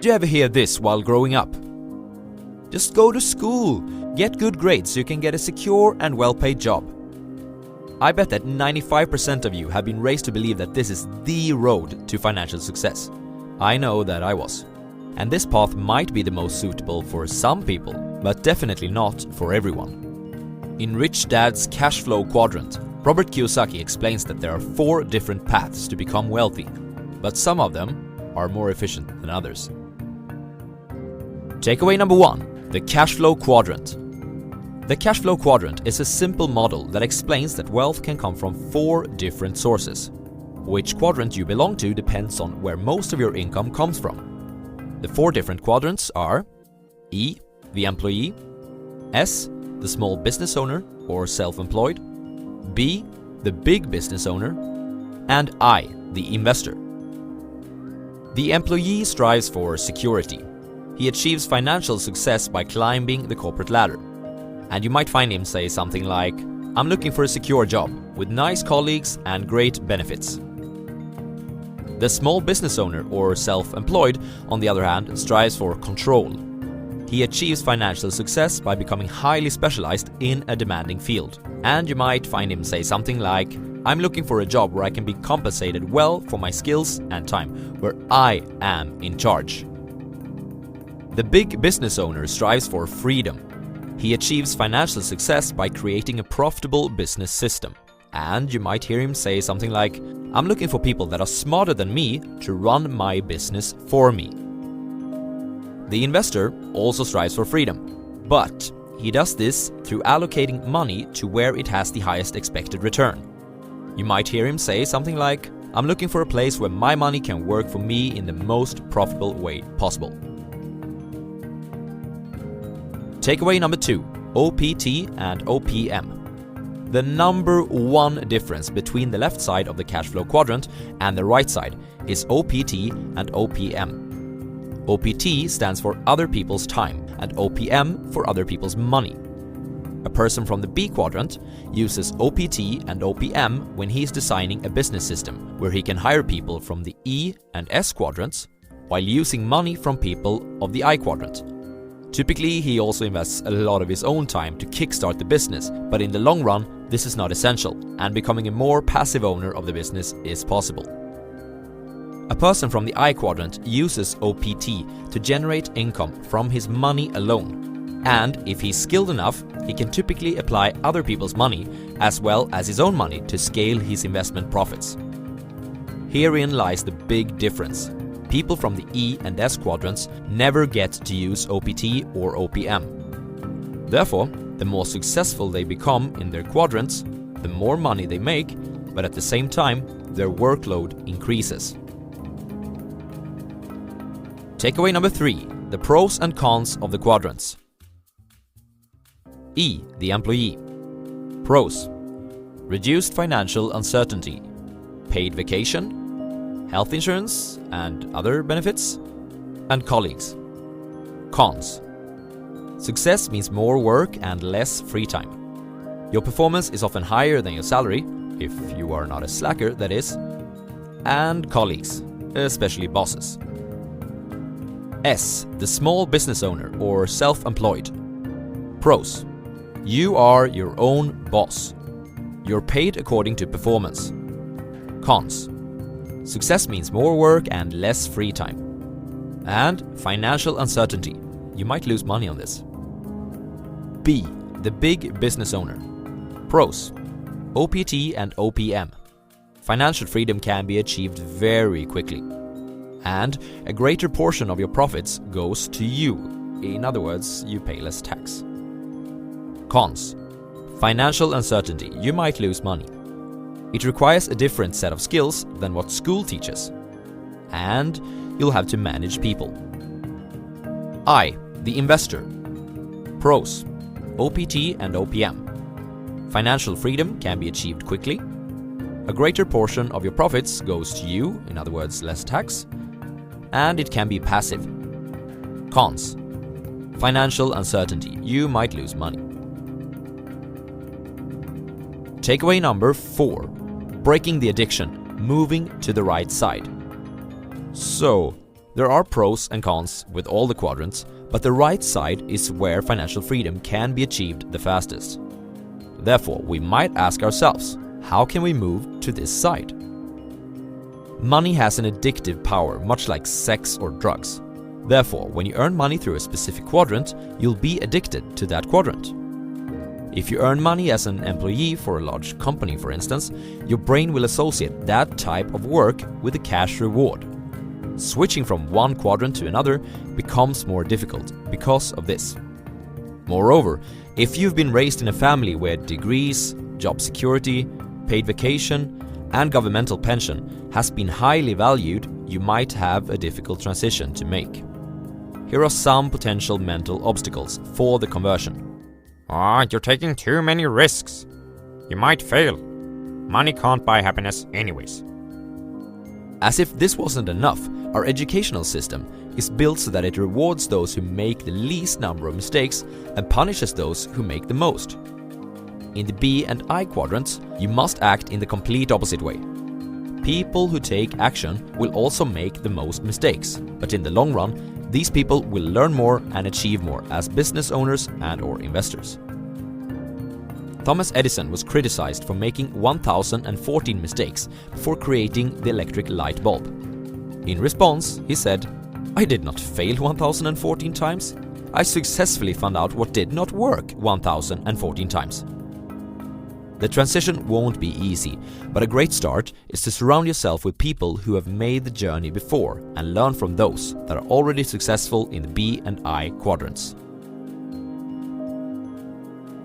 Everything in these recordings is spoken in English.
Did you ever hear this while growing up? Just go to school, get good grades so you can get a secure and well-paid job. I bet that 95% of you have been raised to believe that this is the road to financial success. I know that I was. And this path might be the most suitable for some people, but definitely not for everyone. In Rich Dad's CASHFLOW Quadrant, Robert Kiyosaki explains that there are 4 different paths to become wealthy, but some of them are more efficient than others. Takeaway number 1, the CASHFLOW Quadrant. The CASHFLOW Quadrant is a simple model that explains that wealth can come from 4 different sources. Which quadrant you belong to depends on where most of your income comes from. The 4 different quadrants are E, the employee, S, the small business owner or self-employed, B, the big business owner, and I, the investor. The employee strives for security. He achieves financial success by climbing the corporate ladder. And you might find him say something like, "I'm looking for a secure job with nice colleagues and great benefits." The small business owner or self-employed, on the other hand, strives for control. He achieves financial success by becoming highly specialized in a demanding field. And you might find him say something like, "I'm looking for a job where I can be compensated well for my skills and time, where I am in charge." The big business owner strives for freedom. He achieves financial success by creating a profitable business system. And you might hear him say something like, "I'm looking for people that are smarter than me to run my business for me." The investor also strives for freedom, but he does this through allocating money to where it has the highest expected return. You might hear him say something like, "I'm looking for a place where my money can work for me in the most profitable way possible." Takeaway number 2, OPT and OPM. The number 1 difference between the left side of the CASHFLOW Quadrant and the right side is OPT and OPM. OPT stands for other people's time and OPM for other people's money. A person from the B quadrant uses OPT and OPM when he is designing a business system where he can hire people from the E and S quadrants while using money from people of the I quadrant. Typically, he also invests a lot of his own time to kickstart the business, but in the long run, this is not essential, and becoming a more passive owner of the business is possible. A person from the I quadrant uses OPT to generate income from his money alone, and if he's skilled enough, he can typically apply other people's money as well as his own money to scale his investment profits. Herein lies the big difference. People from the E and S quadrants never get to use OPT or OPM. Therefore, the more successful they become in their quadrants, the more money they make, but at the same time, their workload increases. Takeaway number 3, the pros and cons of the quadrants. E, the employee. Pros: reduced financial uncertainty, paid vacation, health insurance and other benefits, and colleagues. Cons: success means more work and less free time. Your performance is often higher than your salary, if you are not a slacker, that is, and colleagues, especially bosses. S, the small business owner or self-employed. Pros: you are your own boss. You're paid according to performance. Cons: success means more work and less free time. And financial uncertainty. You might lose money on this. B, the big business owner. Pros: OPT and OPM. Financial freedom can be achieved very quickly. And a greater portion of your profits goes to you. In other words, you pay less tax. Cons: financial uncertainty. You might lose money. It requires a different set of skills than what school teaches. And you'll have to manage people. I, the investor. Pros: OPT and OPM. Financial freedom can be achieved quickly. A greater portion of your profits goes to you, in other words, less tax. And it can be passive. Cons: financial uncertainty. You might lose money. Takeaway number 4. Breaking the addiction, moving to the right side. So, There are pros and cons with all the quadrants, but the right side is where financial freedom can be achieved the fastest. Therefore, we might ask ourselves, how can we move to this side? Money has an addictive power, much like sex or drugs. Therefore, when you earn money through a specific quadrant, you'll be addicted to that quadrant. If you earn money as an employee for a large company, for instance, your brain will associate that type of work with a cash reward. Switching from one quadrant to another becomes more difficult because of this. Moreover, if you've been raised in a family where degrees, job security, paid vacation, and governmental pension has been highly valued, you might have a difficult transition to make. Here are some potential mental obstacles for the conversion. You're taking too many risks. You might fail. Money can't buy happiness anyways. As if this wasn't enough, our educational system is built so that it rewards those who make the least number of mistakes and punishes those who make the most. In the B and I quadrants, you must act in the complete opposite way. People who take action will also make the most mistakes, but in the long run, these people will learn more and achieve more as business owners and/or investors. Thomas Edison was criticized for making 1,014 mistakes before creating the electric light bulb. In response, he said, "I did not fail 1,014 times. I successfully found out what did not work 1,014 times." The transition won't be easy, but a great start is to surround yourself with people who have made the journey before and learn from those that are already successful in the B and I quadrants.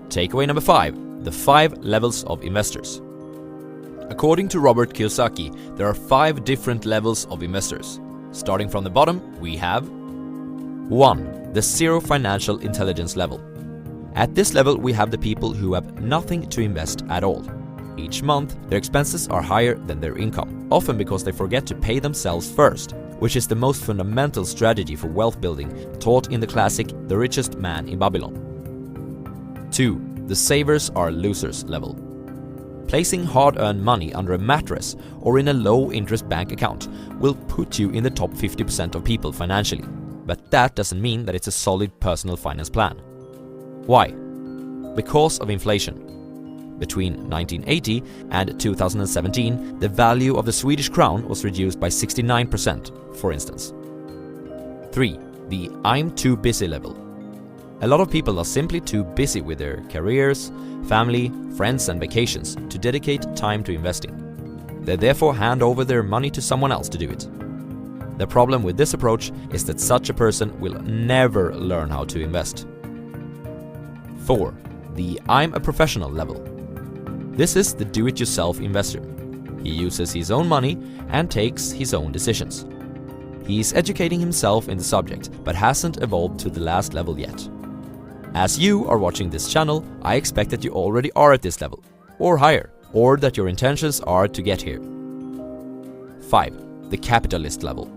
Takeaway number 5. The 5 levels of investors. According to Robert Kiyosaki, there are 5 different levels of investors. Starting from the bottom, we have 1. The zero financial intelligence level. At this level, we have the people who have nothing to invest at all. Each month, their expenses are higher than their income, often because they forget to pay themselves first, which is the most fundamental strategy for wealth building taught in the classic The Richest Man in Babylon. 2. The savers are losers level. Placing hard-earned money under a mattress or in a low-interest bank account will put you in the top 50% of people financially, but that doesn't mean that it's a solid personal finance plan. Why? Because of inflation. Between 1980 and 2017, the value of the Swedish crown was reduced by 69%, for instance. 3. The I'm too busy level. A lot of people are simply too busy with their careers, family, friends and vacations to dedicate time to investing. They therefore hand over their money to someone else to do it. The problem with this approach is that such a person will never learn how to invest. 4. The I'm a professional level. This is the do-it-yourself investor. He uses his own money and takes his own decisions. He is educating himself in the subject, but hasn't evolved to the last level yet. As you are watching this channel, I expect that you already are at this level, or higher, or that your intentions are to get here. 5. The capitalist level.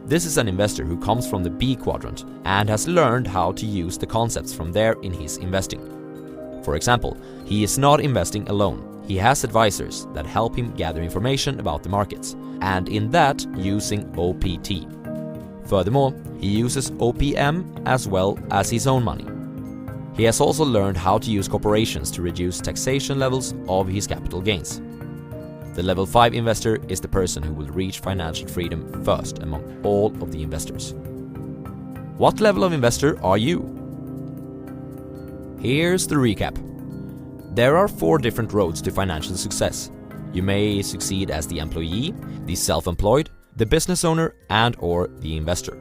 This is an investor who comes from the B quadrant and has learned how to use the concepts from there in his investing. For example, he is not investing alone. He has advisors that help him gather information about the markets, and in that using OPT. Furthermore, he uses OPM as well as his own money. He has also learned how to use corporations to reduce taxation levels of his capital gains. The level 5 investor is the person who will reach financial freedom first among all of the investors. What level of investor are you? Here's the recap. There are 4 different roads to financial success. You may succeed as the employee, the self-employed, the business owner, and/or the investor.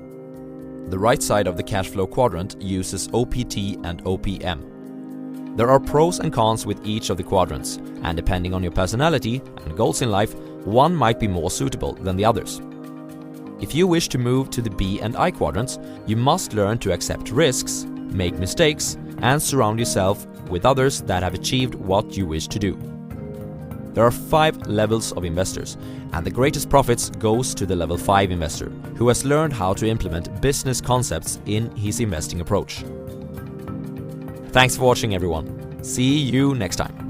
The right side of the cash flow quadrant uses OPT and OPM. There are pros and cons with each of the quadrants, and depending on your personality and goals in life, one might be more suitable than the others. If you wish to move to the B and I quadrants, you must learn to accept risks, make mistakes, and surround yourself with others that have achieved what you wish to do. There are 5 levels of investors, and the greatest profits goes to the level 5 investor, who has learned how to implement business concepts in his investing approach. Thanks for watching, everyone. See you next time.